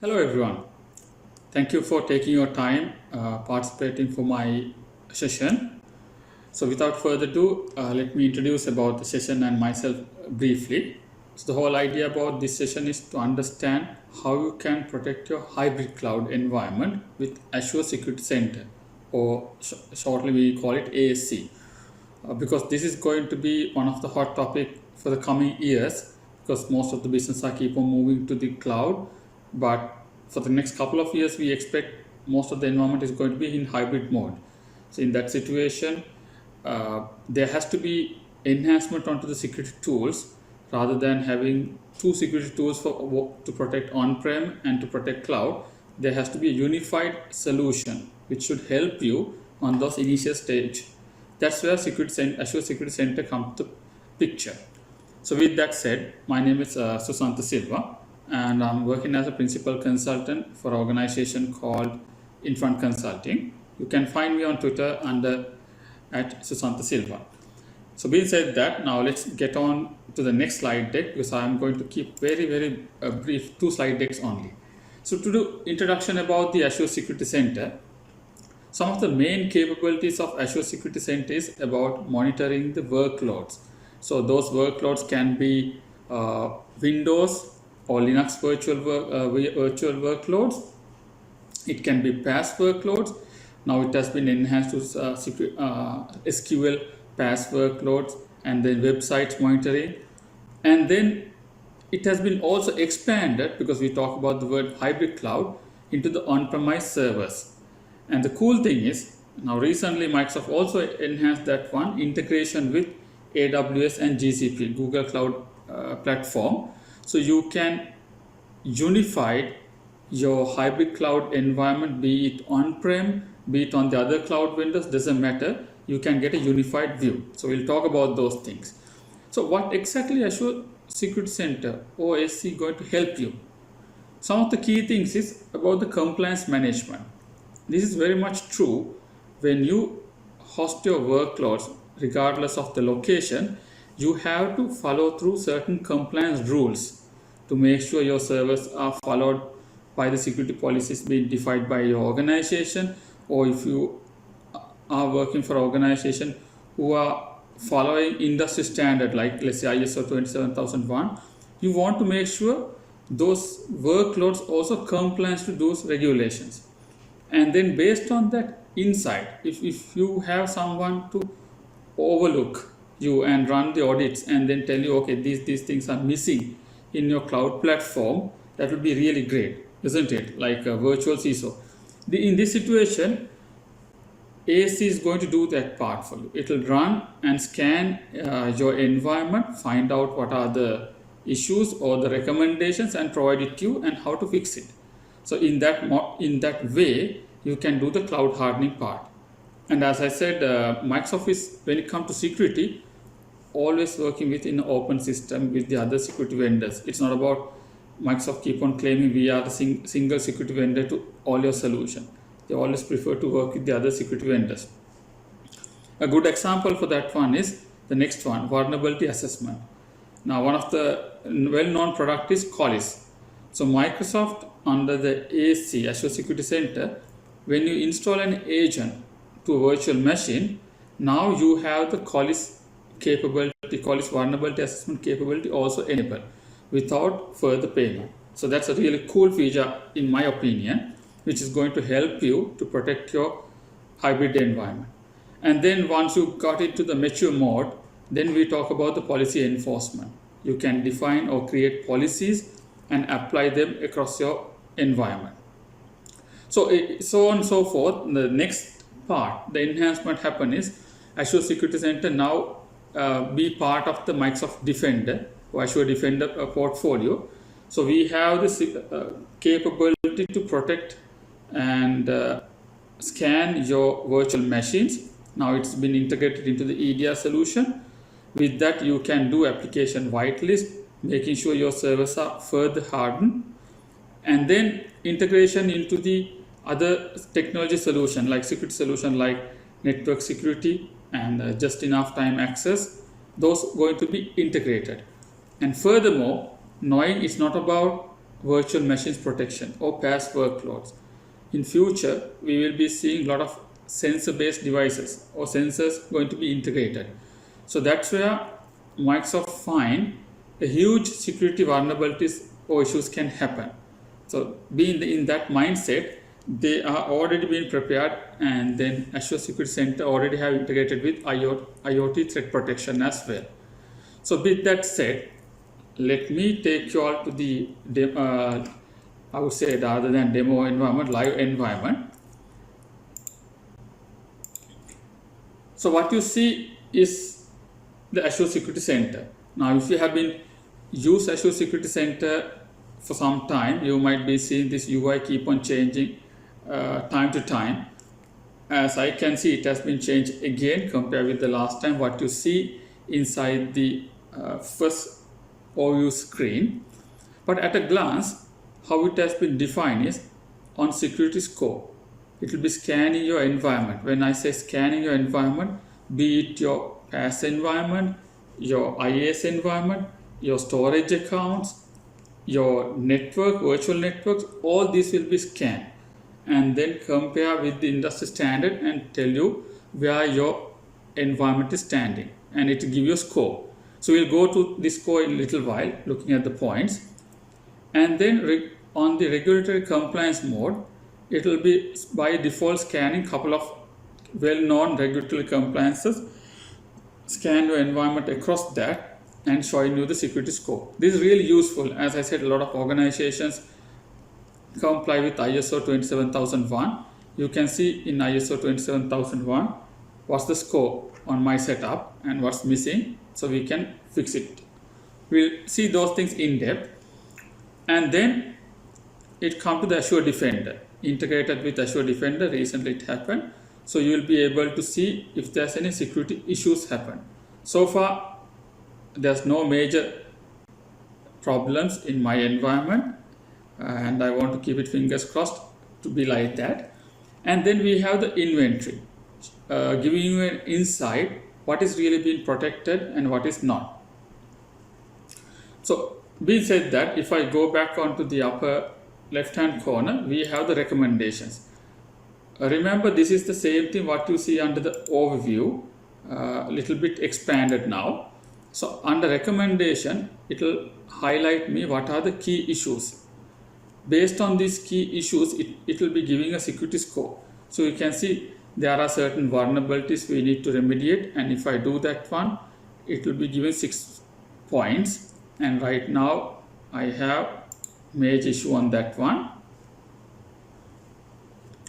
Hello everyone. Thank you for taking your time participating for my session. So without further ado, let me introduce about the session and myself briefly. So the whole idea about this session is to understand how you can protect your hybrid cloud environment with Azure Security Center, or shortly we call it ASC. Because this is going to be one of the hot topic for the coming years, because most of the business are keep on moving to the cloud. But for the next couple of years, we expect most of the environment is going to be in hybrid mode. So in that situation, there has to be enhancement onto the security tools, rather than having two security tools to protect on-prem and to protect cloud. There has to be a unified solution which should help you on those initial stage. That's where Azure Security Center comes to picture. So with that said, my name is Susantha Silva, and I'm working as a principal consultant for an organization called Infront Consulting. You can find me on Twitter under @Susantha Silva. So being said that, now let's get on to the next slide deck, because I'm going to keep very brief, 2 slide decks only. So to do introduction about the Azure Security Center, some of the main capabilities of Azure Security Center is about monitoring the workloads. So those workloads can be Windows or Linux virtual workloads. It can be PaaS workloads. Now it has been enhanced to SQL PaaS workloads, and then website monitoring. And then it has been also expanded, because we talk about the word hybrid cloud, into the on-premise servers. And the cool thing is, now recently Microsoft also enhanced that one, integration with AWS and GCP, Google Cloud Platform. So you can unify your hybrid cloud environment, be it on-prem, be it on the other cloud vendors, doesn't matter. You can get a unified view. So we'll talk about those things. So what exactly Azure Security Center or ASC going to help you? Some of the key things is about the compliance management. This is very much true when you host your workloads, regardless of the location. You have to follow through certain compliance rules to make sure your servers are followed by the security policies being defined by your organization, or if you are working for an organization who are following industry standard, like let's say ISO 27001, you want to make sure those workloads also compliance to those regulations. And then based on that insight, if you have someone to overlook you and run the audits and then tell you, okay, these things are missing in your cloud platform, that would be really great, isn't it? Like a virtual CISO. In this situation, ASC is going to do that part for you. It will run and scan your environment, find out what are the issues or the recommendations, and provide it to you and how to fix it. So in that way, you can do the cloud hardening part. And as I said, Microsoft is, when it comes to security, always working within an open system with the other security vendors. It's not about Microsoft keep on claiming we are the single security vendor to all your solution. They always prefer to work with the other security vendors. A good example for that one is the next one, vulnerability assessment. Now, one of the well-known product is Qualys. So Microsoft, under the ASC, Azure Security Center, when you install an agent to a virtual machine, now you have the Qualys capability, Qualys vulnerability assessment capability also enabled without further payment. So that's a really cool feature, in my opinion, which is going to help you to protect your hybrid environment. And then once you got into the mature mode, then we talk about the policy enforcement. You can define or create policies and apply them across your environment. So on and so forth. The next part, the enhancement happen is Azure Security Center now be part of the Microsoft Defender or Azure Defender portfolio. So we have this capability to protect and scan your virtual machines. Now it's been integrated into the EDR solution. With that, you can do application whitelist, making sure your servers are further hardened, and then integration into the other technology solution, like security solution like network security and just enough time access. Those going to be integrated. And furthermore, knowing it's not about virtual machines protection or PaaS workloads. In future, we will be seeing a lot of sensor-based devices or sensors going to be integrated. So that's where Microsoft find a huge security vulnerabilities or issues can happen. So being in that mindset, they are already being prepared, and then Azure Security Center already have integrated with IoT threat protection as well. So with that said, let me take you all to the I would say rather than demo environment, live environment. So what you see is the Azure Security Center. Now, if you have been used Azure Security Center for some time, you might be seeing this UI keep on changing time to time. As I can see, it has been changed again compared with the last time. What you see inside the first overview screen, but at a glance, how it has been defined is on security scope. It will be scanning your environment. When I say scanning your environment, be it your PaaS environment, your IaaS environment, your storage accounts, your network, virtual networks, all these will be scanned and then compare with the industry standard and tell you where your environment is standing, and it will give you a score. So we'll go to this score in a little while, looking at the points. And then on the regulatory compliance mode, it will be by default scanning a couple of well-known regulatory compliances, scan your environment across that and showing you the security score. This is really useful. As I said, a lot of organizations comply with ISO 27001. You can see in ISO 27001 what's the score on my setup and what's missing, so we can fix it. We'll see those things in depth. And then it comes to the Azure Defender. Integrated with Azure Defender, recently it happened. So you will be able to see if there's any security issues happen. So far, there's no major problems in my environment, and I want to keep it fingers crossed to be like that. And then we have the inventory, giving you an insight what is really being protected and what is not. So being said that, if I go back onto the upper left hand corner, we have the recommendations. Remember, this is the same thing what you see under the overview, a little bit expanded now. So under recommendation, it will highlight me what are the key issues. Based on these key issues, it will be giving a security score. So you can see there are certain vulnerabilities we need to remediate, and if I do that one, it will be given 6 points. And right now I have major issue on that one.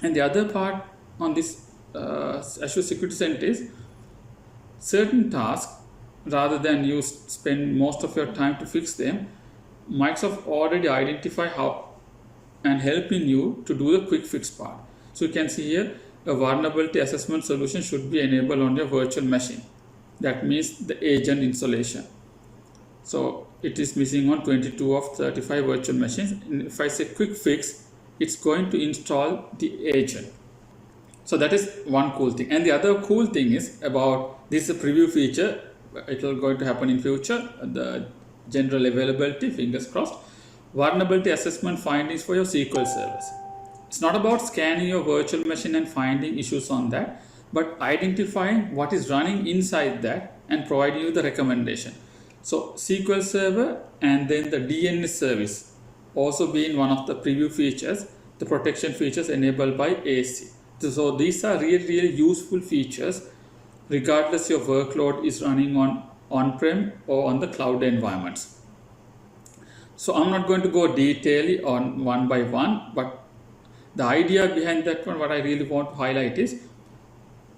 And the other part on this Azure Security Center is certain tasks, rather than you spend most of your time to fix them, Microsoft already identify how and helping you to do the quick fix part. So you can see here, a vulnerability assessment solution should be enabled on your virtual machine. That means the agent installation. So it is missing on 22 of 35 virtual machines. And if I say quick fix, it's going to install the agent. So that is one cool thing. And the other cool thing is about this is a preview feature. It will going to happen in future. The general availability, fingers crossed. Vulnerability assessment findings for your SQL servers. It's not about scanning your virtual machine and finding issues on that, but identifying what is running inside that and providing you the recommendation. So SQL Server and then the DNS service also being one of the preview features, the protection features enabled by AC. So these are really useful features regardless your workload is running on-prem or on the cloud environments. So I'm not going to go detailedly on one by one, but the idea behind that one, what I really want to highlight is,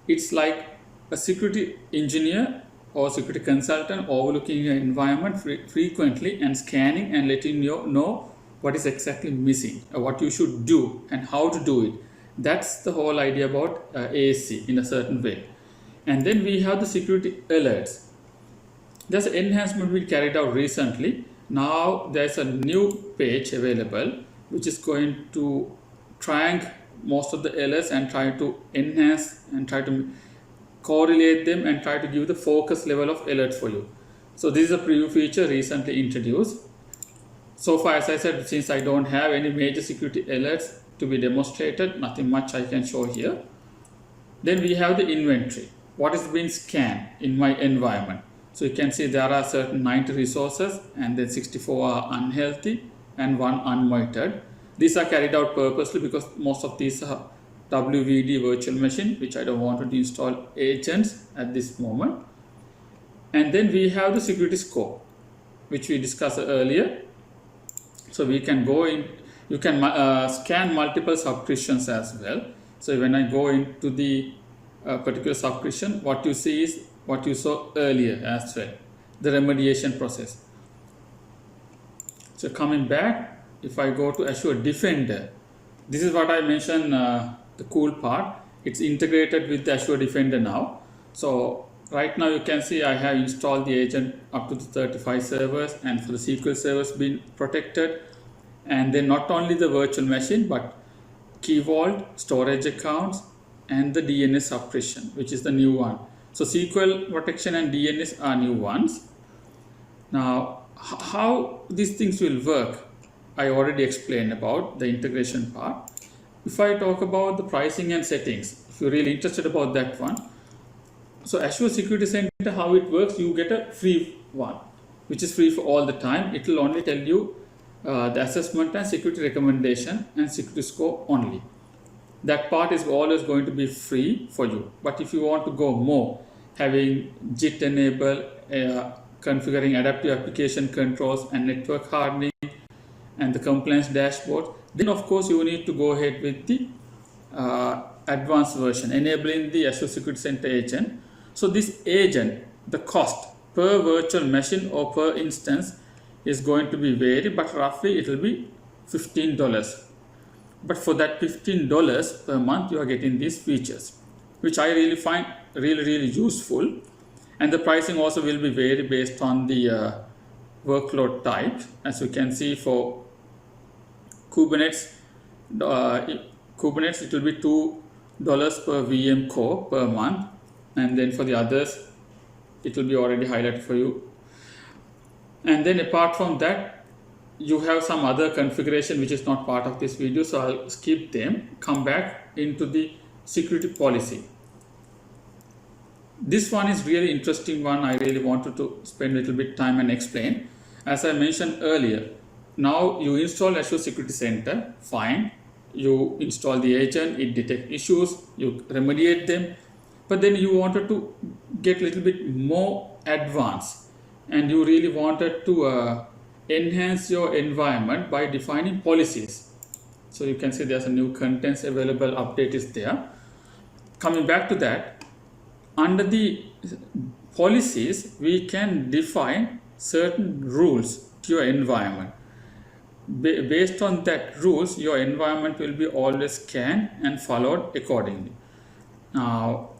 it's like a security engineer or security consultant overlooking your environment frequently and scanning and letting you know what is exactly missing, or what you should do and how to do it. That's the whole idea about ASC in a certain way. And then we have the security alerts. There's an enhancement we carried out recently. Now there's a new page available which is going to triangle most of the alerts and try to enhance and try to correlate them and try to give the focus level of alerts for you. So this is a preview feature recently introduced. So far, as I said, since I don't have any major security alerts to be demonstrated, nothing much I can show here. Then we have the inventory. What is being scanned in my environment? So you can see there are certain 90 resources and then 64 are unhealthy and 1 unmonitored. These are carried out purposely because most of these are WVD virtual machine, which I don't want to install agents at this moment. And then we have the security scope, which we discussed earlier. So we can go in, you can scan multiple subscriptions as well. So when I go into the particular subscription, what you see is what you saw earlier as well, the remediation process. So coming back, if I go to Azure Defender, this is what I mentioned, the cool part. It's integrated with the Azure Defender now. So right now you can see I have installed the agent up to the 35 servers, and for the SQL servers being protected. And then not only the virtual machine, but key vault, storage accounts, and the DNS suppression, which is the new one. So SQL protection and DNS are new ones. Now, how these things will work, I already explained about the integration part. If I talk about the pricing and settings, if you're really interested about that one, so Azure Security Center, how it works, you get a free one, which is free for all the time. It will only tell you the assessment and security recommendation and security score only. That part is always going to be free for you. But if you want to go more, having JIT enable, configuring adaptive application controls and network hardening and the compliance dashboard, then of course you need to go ahead with the advanced version, enabling the Azure Security Center agent. So this agent, the cost per virtual machine or per instance is going to be vary, but roughly it will be $15. But for that $15 per month, you are getting these features, which I really find really useful. And the pricing also will be vary based on the workload type. As you can see, for Kubernetes, it will be $2 per VM core per month, and then for the others, it will be already highlighted for you. And then apart from that, you have some other configuration which is not part of this video, so I'll skip them. Come back into the security policy. This one is really interesting one. I really wanted to spend a little bit time and explain. As I mentioned earlier, now you install Azure Security Center, fine. You install the agent, it detects issues, you remediate them, but then you wanted to get a little bit more advanced, and you really wanted to enhance your environment by defining policies. So you can see there's a new contents available, update is there. Coming back to that, under the policies, we can define certain rules to your environment. Based on that rules, your environment will be always scanned and followed accordingly. Now,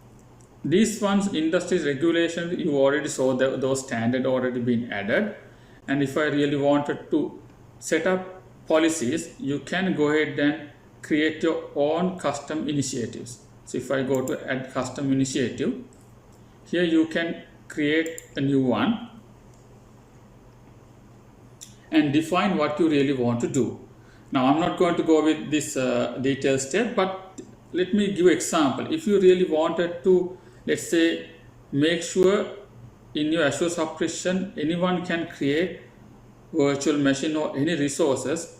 these ones, industry's regulations, you already saw those standards already been added. And if I really wanted to set up policies, you can go ahead and create your own custom initiatives. So if I go to add custom initiative, here you can create a new one and define what you really want to do. Now, I'm not going to go with this detailed step, but let me give an example. If you really wanted to, let's say, make sure in your Azure subscription, anyone can create virtual machine or any resources,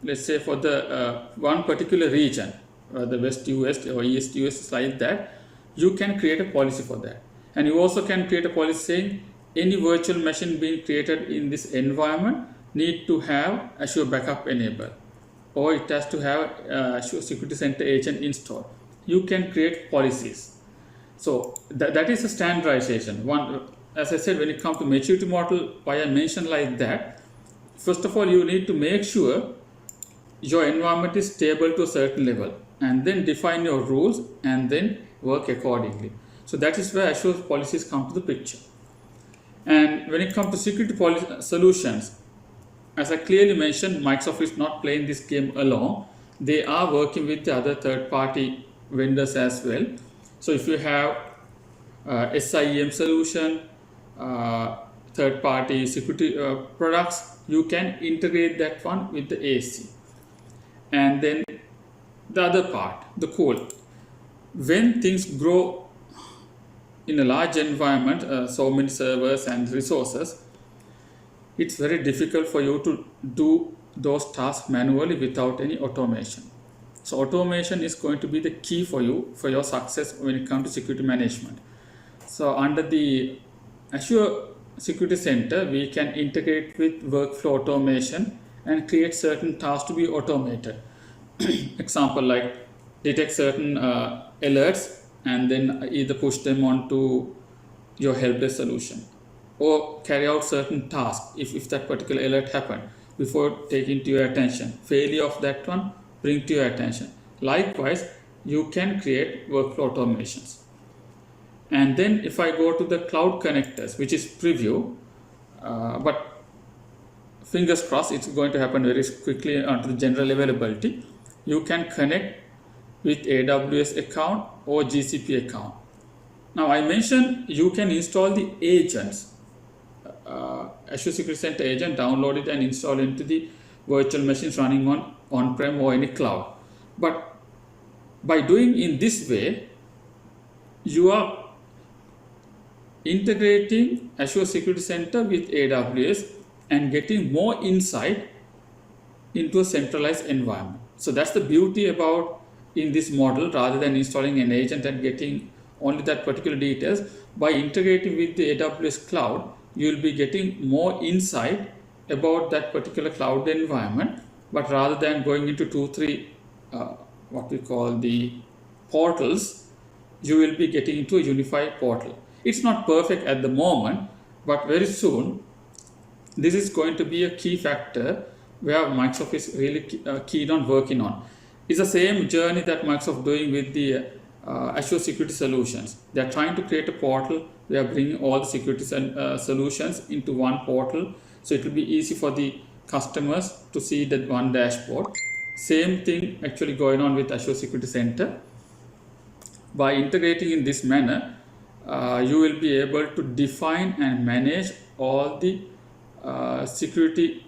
let's say for the one particular region, the West US or East US, like that, you can create a policy for that. And you also can create a policy saying any virtual machine being created in this environment need to have Azure Backup enabled, or it has to have Azure Security Center agent installed. You can create policies. So that is a standardization. One, as I said, when it comes to maturity model, why I mentioned like that, first of all, you need to make sure your environment is stable to a certain level, and then define your rules and then work accordingly. So that is where Azure policies come to the picture. And when it comes to security solutions, as I clearly mentioned, Microsoft is not playing this game alone. They are working with the other third-party vendors as well. So if you have SIEM solution, third-party security products, you can integrate that one with the AC. And then the other part, the core. When things grow in a large environment, so many servers and resources, it's very difficult for you to do those tasks manually without any automation. So automation is going to be the key for you for your success when it comes to security management. So under the Azure Security Center, we can integrate with workflow automation and create certain tasks to be automated. Example like detect certain alerts and then either push them onto your help desk solution, or carry out certain tasks if that particular alert happened before taking to your attention. Failure of that one, bring to your attention. Likewise, you can create workflow automations. And then if I go to the cloud connectors, which is preview, but fingers crossed, it's going to happen very quickly onto the general availability. You can connect with AWS account or GCP account. Now I mentioned you can install the agents, Azure Security Center agent, download it and install it into the virtual machines running on-prem or any cloud. But by doing in this way, you are integrating Azure Security Center with AWS and getting more insight into a centralized environment. So that's the beauty about in this model, rather than installing an agent and getting only that particular details. By integrating with the AWS cloud, you will be getting more insight about that particular cloud environment. But rather than going into 2-3 what we call the portals, you will be getting into a unified portal. It's not perfect at the moment, but very soon this is going to be a key factor where Microsoft is really keen on working on. It's the same journey that Microsoft doing with the Azure security solutions. They are trying to create a portal. They are bringing all the security solutions into one portal, so it will be easy for the customers to see that one dashboard. Same thing actually going on with Azure Security Center. By integrating in this manner, you will be able to define and manage all the security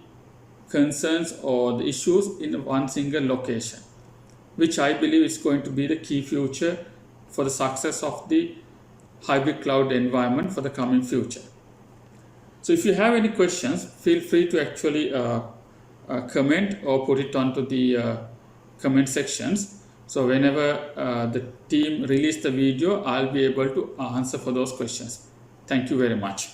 concerns or the issues in one single location, which I believe is going to be the key future for the success of the hybrid cloud environment for the coming future. So if you have any questions, feel free to actually comment or put it onto the comment sections. So whenever the team release the video, I'll be able to answer for those questions. Thank you very much.